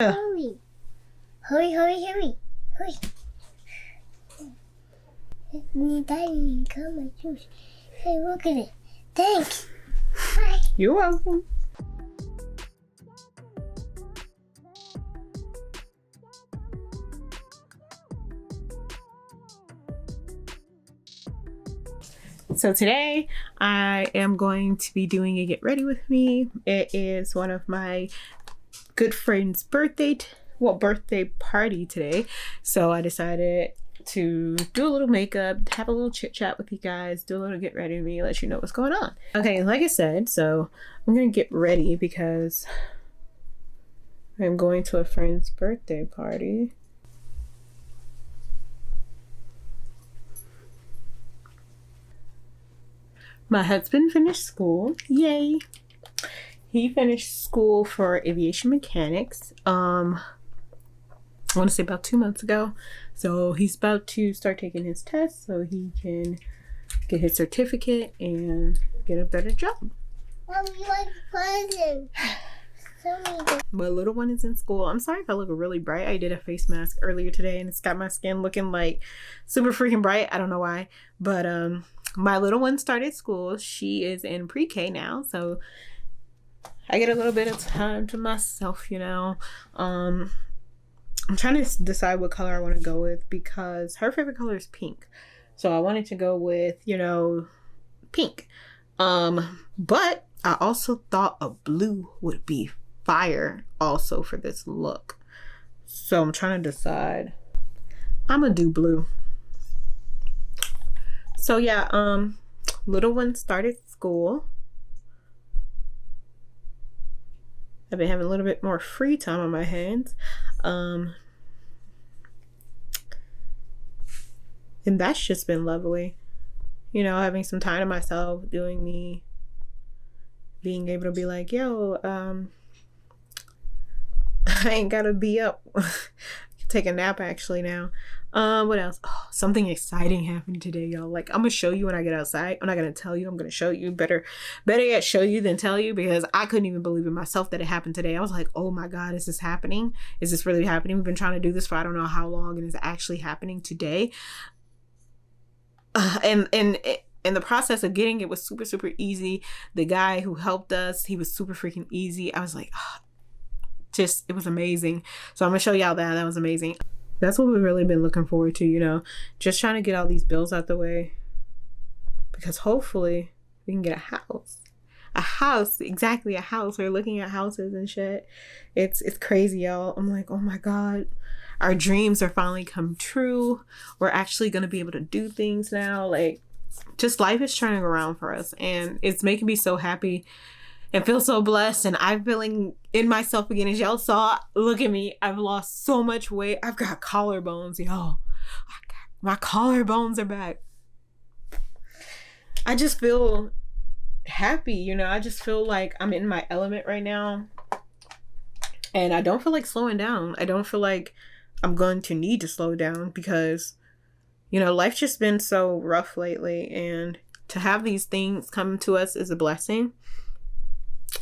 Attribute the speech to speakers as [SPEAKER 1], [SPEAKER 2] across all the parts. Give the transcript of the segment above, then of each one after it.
[SPEAKER 1] Hurry. Hurry, hurry, hurry. Hurry. Daddy, come my juice. Hey, look at it. Thanks. Bye.
[SPEAKER 2] You're welcome. So today I am going to be doing a get ready with me. It is one of my good friend's birthday party today. So I decided to do a little makeup, have a little chit chat with you guys, do a little get ready with me, let you know what's going on. Okay, like I said, so I'm gonna get ready because I'm going to a friend's birthday party. My husband finished school. Yay! He finished school for aviation mechanics. I want to say about 2 months ago. So he's about to start taking his test so he can get his certificate and get a better job.
[SPEAKER 1] Mommy, like presents.
[SPEAKER 2] My little one is in school. I'm sorry if I look really bright. I did a face mask earlier today and it's got my skin looking like super freaking bright. I don't know why. But my little one started school. She is in pre-K now. So I get a little bit of time to myself, you know. I'm trying to decide what color I want to go with because her favorite color is pink. So I wanted to go with, you know, pink. But I also thought a blue would be fire also for this look. So I'm trying to decide. I'm gonna do blue. So yeah, little one started school. I've been having a little bit more free time on my hands. And that's just been lovely. You know, having some time to myself, doing me, being able to be like, yo, I ain't gotta be up. Take a nap actually now. What else? Oh, something exciting happened today, y'all. Like, I'm gonna show you when I get outside. I'm not gonna tell you. I'm gonna show you. Better yet, show you than tell you, because I couldn't even believe it myself that it happened today. I was like, oh my God, is this happening? Is this really happening? We've been trying to do this for I don't know how long, and it's actually happening today. And in the process of getting it was super, super easy. The guy who helped us, he was super freaking easy. I was like, oh, it was amazing. So I'm gonna show y'all that was amazing. That's what we've really been looking forward to, you know, just trying to get all these bills out the way, because hopefully we can get a house, exactly, a house. We're looking at houses and shit. It's crazy, y'all. I'm like, oh my God, our dreams are finally come true. We're actually gonna be able to do things now. Like, just life is turning around for us, and it's making me so happy and feel so blessed. And I'm feeling in myself again. As y'all saw, look at me. I've lost so much weight. I've got collarbones, y'all. My collarbones are back. I just feel happy, you know. I just feel like I'm in my element right now. And I don't feel like slowing down. I don't feel like I'm going to need to slow down because, you know, life's just been so rough lately. And to have these things come to us is a blessing.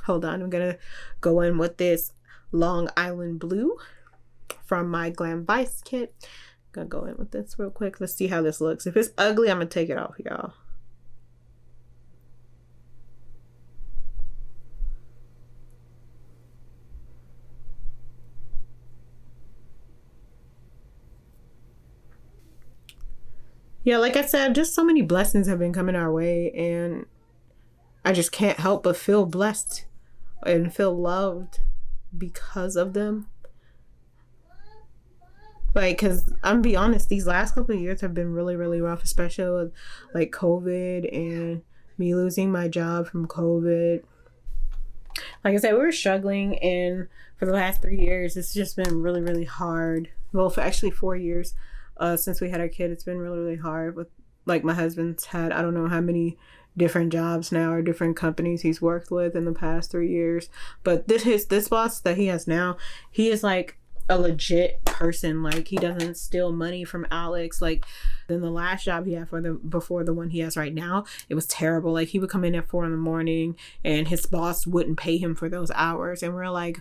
[SPEAKER 2] Hold on, I'm gonna go in with this Long Island Blue from my Glam Vice kit. I'm gonna go in with this real quick. Let's see how this looks. If it's ugly, I'm gonna take it off, y'all. Yeah, like I said, just so many blessings have been coming our way, and I just can't help but feel blessed and feel loved because of them. Like, because I'm be honest, these last couple of years have been really, really rough, especially with like COVID and me losing my job from COVID. Like I said, we were struggling, and for the last 3 years, it's just been really, really hard. Well, for actually 4 years since we had our kid, it's been really, really hard. With like my husband's had, I don't know how many different jobs now or different companies he's worked with in the past 3 years. But this boss that he has now, he is like a legit person. Like, he doesn't steal money from Alex. Like, then the last job he had before the one he has right now, it was terrible. Like, he would come in at 4 a.m. and his boss wouldn't pay him for those hours, and we're like,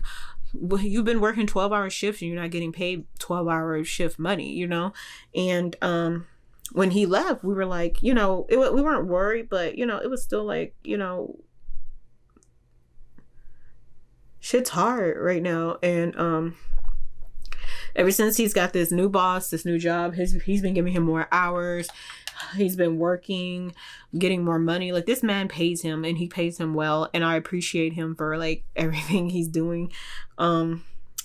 [SPEAKER 2] you've been working 12-hour shifts and you're not getting paid 12-hour shift money, you know? And when he left, we were like, you know, we weren't worried, but, you know, it was still like, you know, shit's hard right now. And ever since he's got this new boss, this new job, he's been giving him more hours. He's been working, getting more money. Like, this man pays him, and he pays him well, and I appreciate him for like everything he's doing. I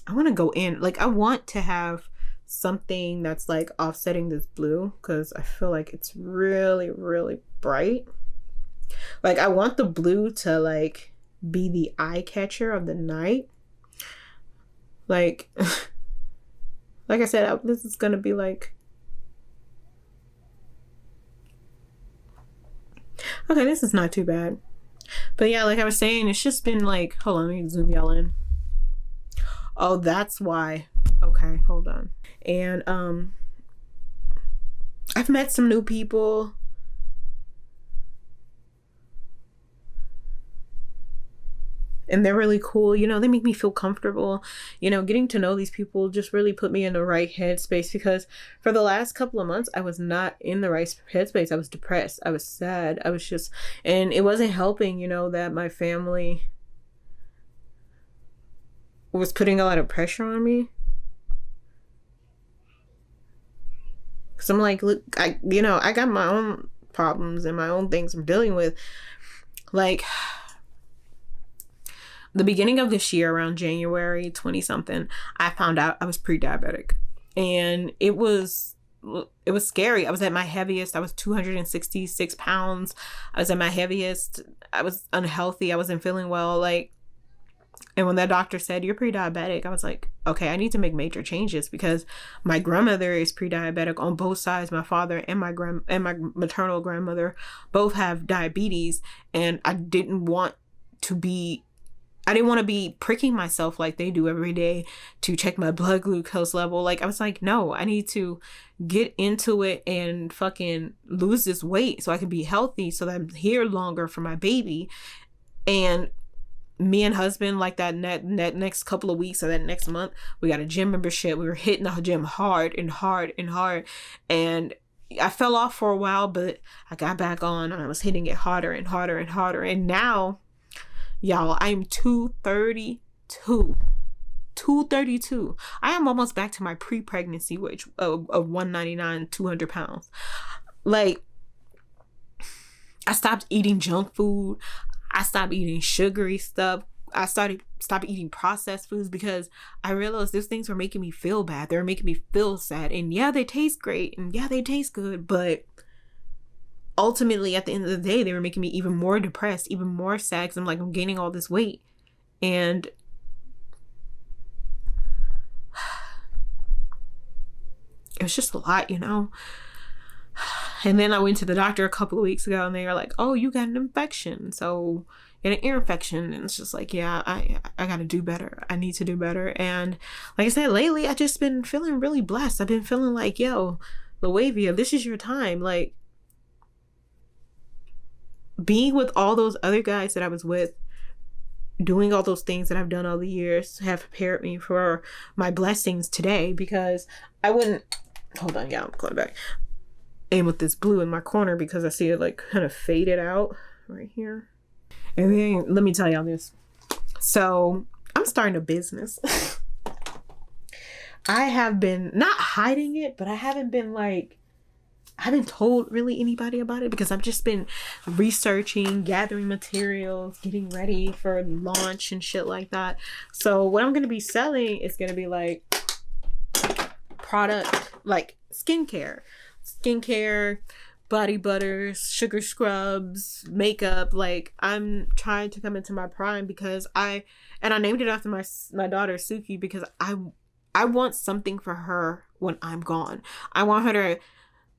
[SPEAKER 2] want to go in, like, I want to have something that's like offsetting this blue, because I feel like it's really, really bright. Like, I want the blue to like be the eye catcher of the night. Like like I said, this is gonna be like, okay, this is not too bad. But yeah, like I was saying, it's just been like, hold on, let me zoom y'all in. Oh, that's why. Okay, hold on. And I've met some new people. And they're really cool, you know, they make me feel comfortable. You know, getting to know these people just really put me in the right headspace, because for the last couple of months, I was not in the right headspace. I was depressed. I was sad. I was just, and it wasn't helping, you know, that my family was putting a lot of pressure on me. Cause I'm like, look, I got my own problems and my own things I'm dealing with. Like, the beginning of this year, around January 20 something, I found out I was pre-diabetic, and it was scary. I was at my heaviest. I was 266 pounds. I was at my heaviest. I was unhealthy. I wasn't feeling well. Like, and when that doctor said, you're pre-diabetic, I was like, okay, I need to make major changes, because my grandmother is pre-diabetic on both sides. My father and my maternal grandmother both have diabetes, and I didn't want to be pricking myself like they do every day to check my blood glucose level. Like, I was like, no, I need to get into it and fucking lose this weight so I can be healthy, so that I'm here longer for my baby. And me and husband, like that next couple of weeks or that next month, we got a gym membership. We were hitting the gym hard and hard and hard. And I fell off for a while, but I got back on, and I was hitting it harder and harder and harder. And now, y'all, I'm 232. 232. I am almost back to my pre-pregnancy weight of 199, 200 pounds. Like, I stopped eating junk food. I stopped eating sugary stuff. I stopped eating processed foods, because I realized those things were making me feel bad. They were making me feel sad. And yeah, they taste great, and yeah, they taste good, but ultimately, at the end of the day, they were making me even more depressed, even more sad, because I'm like, I'm gaining all this weight. And it was just a lot, you know? And then I went to the doctor a couple of weeks ago, and they were like, oh, you got an infection. So you had an ear infection. And it's just like, yeah, I got to do better. I need to do better. And like I said, lately, I just been feeling really blessed. I've been feeling like, yo, Loavia, this is your time. Like, being with all those other guys that I was with, doing all those things that I've done all the years, have prepared me for my blessings today, because I wouldn't, hold on, yeah, I'm going back. Aim with this blue in my corner, because I see it like kind of faded out right here. And then let me tell y'all this. So I'm starting a business. I have been not hiding it, but I haven't told really anybody about it, because I've just been researching, gathering materials, getting ready for launch and shit like that. So what I'm going to be selling is going to be like product, like skincare, body butters, sugar scrubs, makeup. Like, I'm trying to come into my prime, because I named it after my daughter Suki, because I want something for her when I'm gone. I want her to,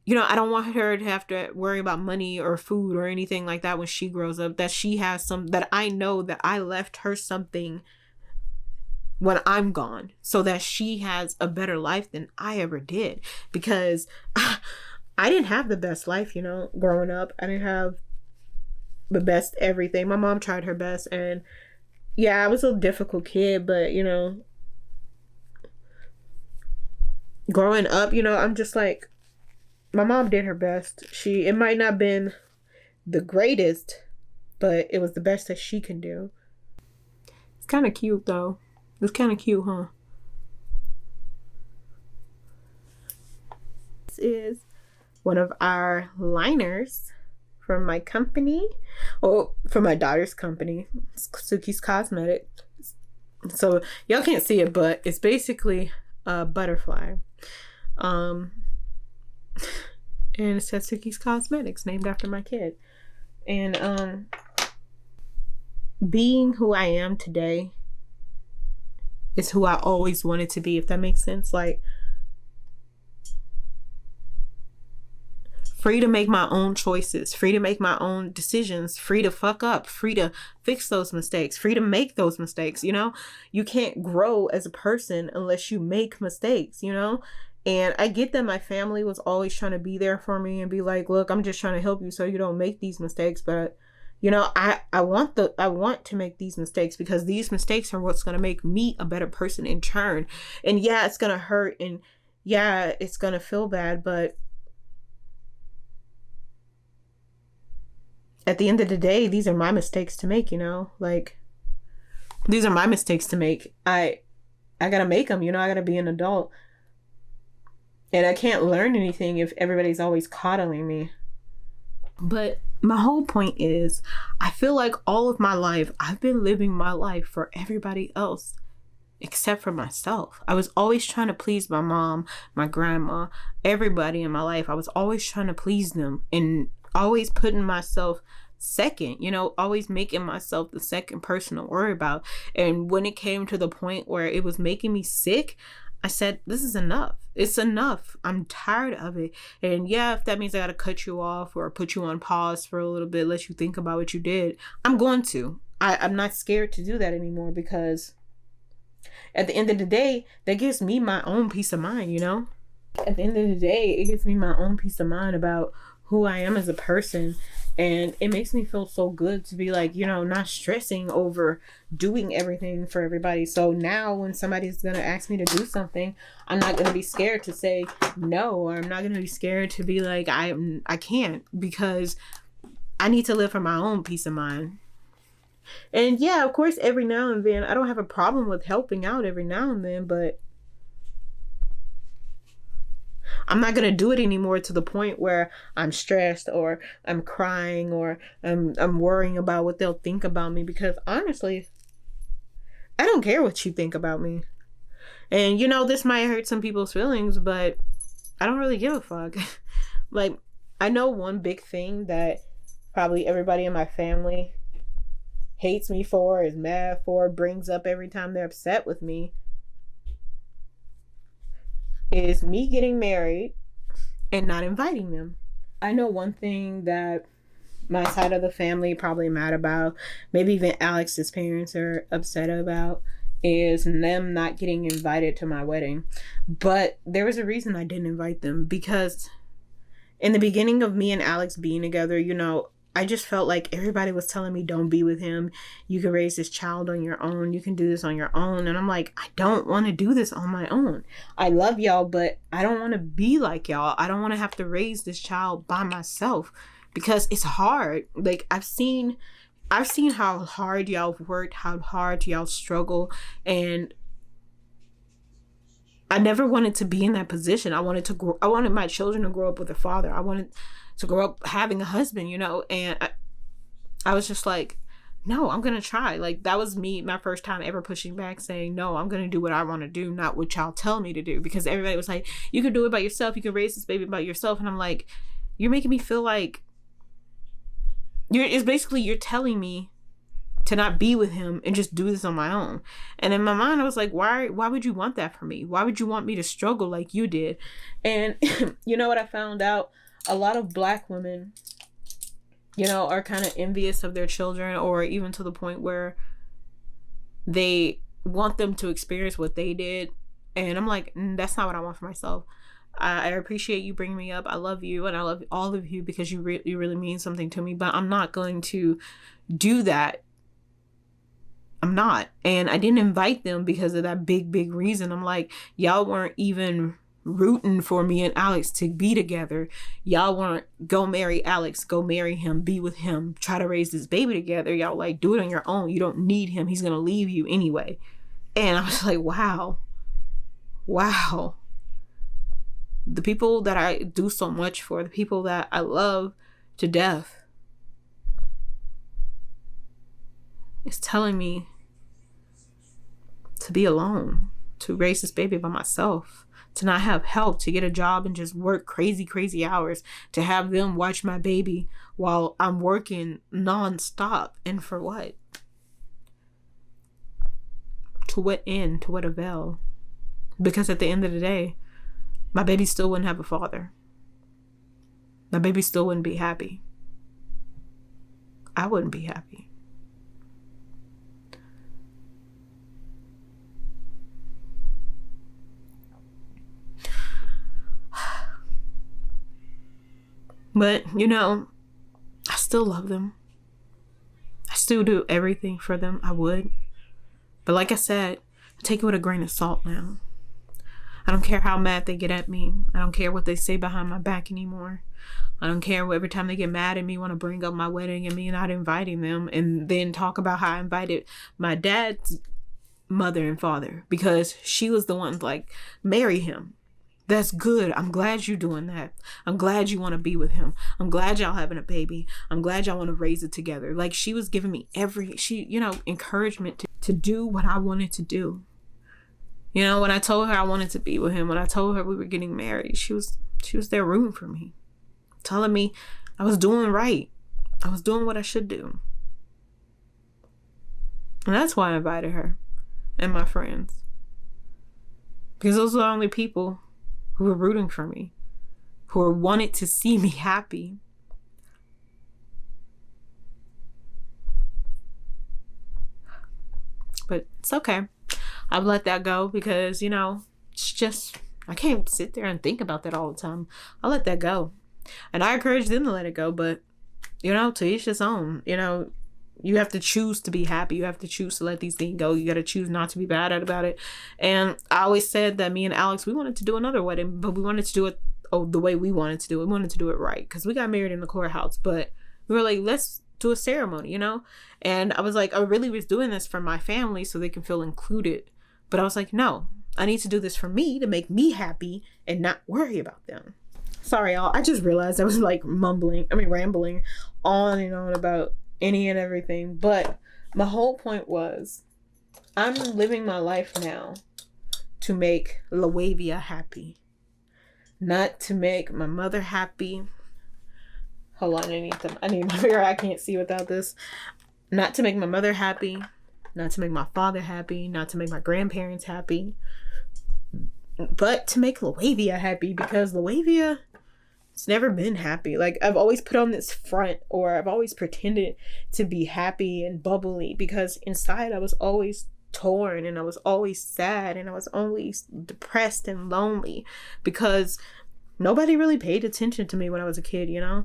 [SPEAKER 2] you know, I don't want her to have to worry about money or food or anything like that when she grows up, that she has that I know that I left her something when I'm gone, so that she has a better life than I ever did. Because I didn't have the best life, you know, growing up. I didn't have the best everything. My mom tried her best, and yeah, I was a difficult kid, but you know, growing up, you know, I'm just like, my mom did her best. It might not have been the greatest, but it was the best that she can do. It's kind of cute though. It's kind of cute, huh? This is one of our liners from my company, or from my daughter's company, Suki's Cosmetics. So y'all can't see it, but it's basically a butterfly. And it says Suki's Cosmetics, named after my kid. And being who I am today is who I always wanted to be, if that makes sense. Like, free to make my own choices, free to make my own decisions, free to fuck up, free to fix those mistakes, free to make those mistakes, you know? You can't grow as a person unless you make mistakes, you know? And I get that my family was always trying to be there for me and be like, look, I'm just trying to help you so you don't make these mistakes. But, you know, I want to make these mistakes, because these mistakes are what's going to make me a better person in turn. And yeah, it's going to hurt, and yeah, it's going to feel bad, but at the end of the day, these are my mistakes to make, you know? Like, these are my mistakes to make. I gotta make them, you know? I gotta be an adult. And I can't learn anything if everybody's always coddling me. But my whole point is, I feel like all of my life, I've been living my life for everybody else except for myself. I was always trying to please my mom, my grandma, everybody in my life. I was always trying to please them, and always putting myself second, you know, always making myself the second person to worry about. And when it came to the point where it was making me sick, I said, this is enough. It's enough. I'm tired of it. And yeah, if that means I gotta cut you off or put you on pause for a little bit, let you think about what you did, I'm going to. I'm not scared to do that anymore, because at the end of the day, that gives me my own peace of mind, you know? At the end of the day, it gives me my own peace of mind about who I am as a person. And it makes me feel so good to be like, you know, not stressing over doing everything for everybody. So now when somebody's going to ask me to do something, I'm not going to be scared to say no, or I'm not going to be scared to be like, I can't, because I need to live for my own peace of mind. And yeah, of course, every now and then, I don't have a problem with helping out every now and then, but I'm not going to do it anymore to the point where I'm stressed or I'm crying or I'm worrying about what they'll think about me, because honestly, I don't care what you think about me. And you know, this might hurt some people's feelings, but I don't really give a fuck. Like, I know one big thing that probably everybody in my family hates me for, is mad for, brings up every time they're upset with me, is me getting married and not inviting them. I know one thing that my side of the family probably mad about, maybe even Alex's parents are upset about, is them not getting invited to my wedding. But there was a reason I didn't invite them, because in the beginning of me and Alex being together, you know, I just felt like everybody was telling me, don't be with him. You can raise this child on your own. You can do this on your own. And I'm like, I don't want to do this on my own. I love y'all, but I don't want to be like y'all. I don't want to have to raise this child by myself, because it's hard. Like, I've seen how hard y'all worked, how hard y'all struggle. And I never wanted to be in that position. I wanted my children to grow up with a father. I wanted to grow up having a husband, you know, and I was just like, no, I'm going to try. Like, that was me, my first time ever pushing back, saying, no, I'm going to do what I want to do, not what y'all tell me to do. Because everybody was like, you can do it by yourself. You can raise this baby by yourself. And I'm like, you're making me feel like you're telling me to not be with him and just do this on my own. And in my mind, I was like, why would you want that for me? Why would you want me to struggle like you did? And you know what I found out? A lot of Black women, you know, are kind of envious of their children, or even to the point where they want them to experience what they did. And I'm like, that's not what I want for myself. I appreciate you bringing me up. I love you, and I love all of you, because you really mean something to me. But I'm not going to do that I'm not. And I didn't invite them because of that big reason. I'm like, y'all weren't even rooting for me and Alex to be together. Y'all weren't, go marry Alex, go marry him, be with him, try to raise this baby together. Y'all like, do it on your own. You don't need him. He's going to leave you anyway. And I was like, wow. The people that I do so much for, the people that I love to death, is telling me to be alone, to raise this baby by myself, to not have help, to get a job and just work crazy hours, to have them watch my baby while I'm working nonstop. And for what? To what end? To what avail? Because at the end of the day, my baby still wouldn't have a father. My baby still wouldn't be happy. I wouldn't be happy. But, you know, I still love them. I still do everything for them. I would. But like I said, I take it with a grain of salt now. I don't care how mad they get at me. I don't care what they say behind my back anymore. I don't care every time they get mad at me, want to bring up my wedding and me not inviting them, and then talk about how I invited my dad's mother and father because she was the one like, marry him. That's good. I'm glad you're doing that. I'm glad you want to be with him. I'm glad y'all having a baby. I'm glad y'all want to raise it together. Like, she was giving me encouragement to do what I wanted to do. You know, when I told her I wanted to be with him, when I told her we were getting married, she was there rooting for me, telling me I was doing right. I was doing what I should do. And that's why I invited her and my friends. Because those are the only people who were rooting for me, who wanted to see me happy. But it's okay. I've let that go because, you know, it's just, I can't sit there and think about that all the time. I'll let that go. And I encourage them to let it go, but, you know, to each his own. You know, you have to choose to be happy. You have to choose to let these things go. You got to choose not to be bad about it. And I always said that me and Alex, we wanted to do another wedding, but we wanted to do it the way we wanted to do it. We wanted to do it right because we got married in the courthouse, but we were like, let's do a ceremony, you know? And I was like, I really was doing this for my family so they can feel included. But I was like, no, I need to do this for me to make me happy and not worry about them. Sorry, y'all. I just realized I was like rambling on and on about any and everything. But my whole point was, I'm living my life now to make Lavavia happy. Not to make my mother happy. Hold on, I need my mirror. I can't see without this. Not to make my mother happy. Not to make my father happy. Not to make my grandparents happy. But to make Lavavia happy, because Lavavia, it's never been happy. Like, I've always put on this front, or I've always pretended to be happy and bubbly, because inside I was always torn, and I was always sad, and I was always depressed and lonely, because nobody really paid attention to me when I was a kid, you know?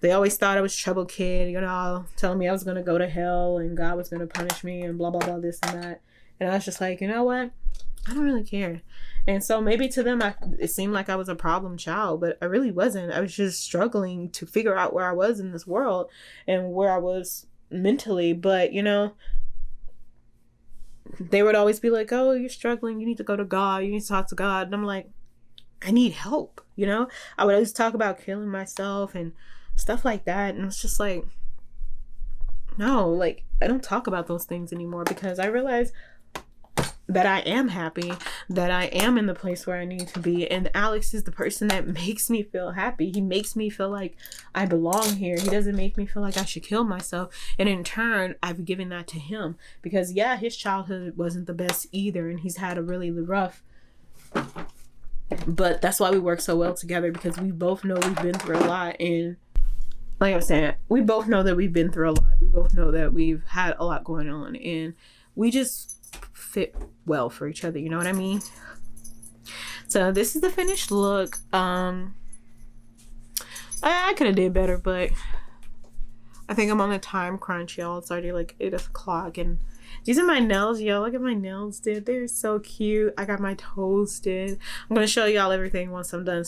[SPEAKER 2] They always thought I was a trouble kid, you know, telling me I was going to go to hell and God was going to punish me and blah, blah, blah, this and that. And I was just like, you know what? I don't really care. And so maybe to them, it seemed like I was a problem child, but I really wasn't. I was just struggling to figure out where I was in this world and where I was mentally. But, you know, they would always be like, oh, you're struggling. You need to go to God. You need to talk to God. And I'm like, I need help, you know? I would always talk about killing myself and stuff like that. And it's just like, no, like, I don't talk about those things anymore, because I realize that I am happy, that I am in the place where I need to be. And Alex is the person that makes me feel happy. He makes me feel like I belong here. He doesn't make me feel like I should kill myself. And in turn, I've given that to him, because yeah, his childhood wasn't the best either. And he's had a really rough, but that's why we work so well together, because we both know we've been through a lot. And like I was saying, we both know that we've been through a lot. We both know that we've had a lot going on, and we just fit well for each other. You know what I mean? So this is the finished look. I could have did better, but I think I'm on a time crunch, y'all. It's already like 8 o'clock, and These are my nails, yo. Look at my nails, dude. They're so cute. I got my toes did. I'm gonna show y'all everything once I'm done.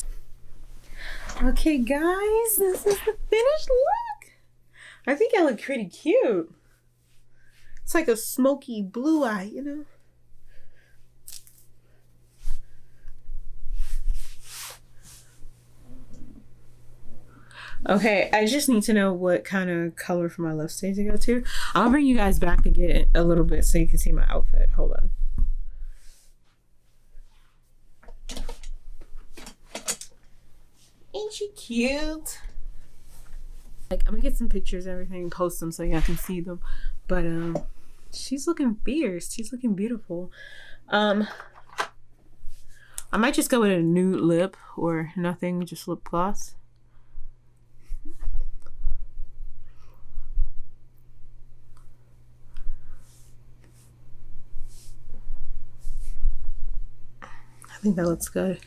[SPEAKER 2] Okay, guys, this is the finished look. I think I look pretty cute. It's like a smoky blue eye, you know? Okay, I just need to know what kind of color for my lipstick to go to. I'll bring you guys back again a little bit so you can see my outfit. Hold on. Ain't she cute? Like, I'm gonna get some pictures and everything, post them so y'all can see them. But she's looking fierce. She's looking beautiful. I might just go with a nude lip or nothing, just lip gloss. I think that looks good.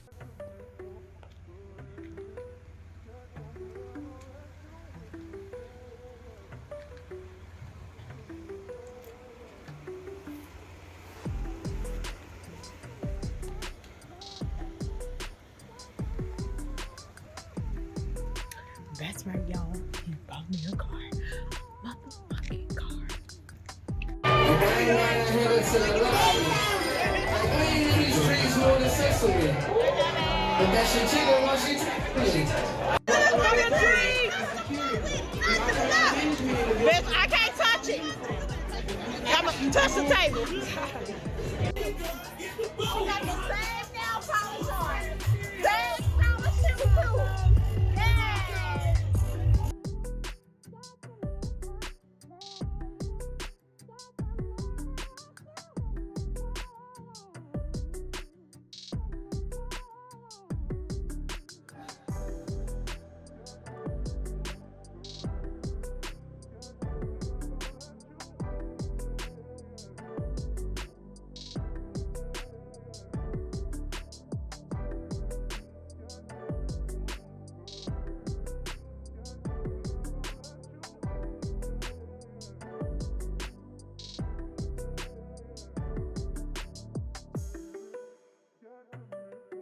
[SPEAKER 2] That's right, y'all. He bought me a car. Motherfucking car.
[SPEAKER 3] Bitch, I can't touch it. Touch the table.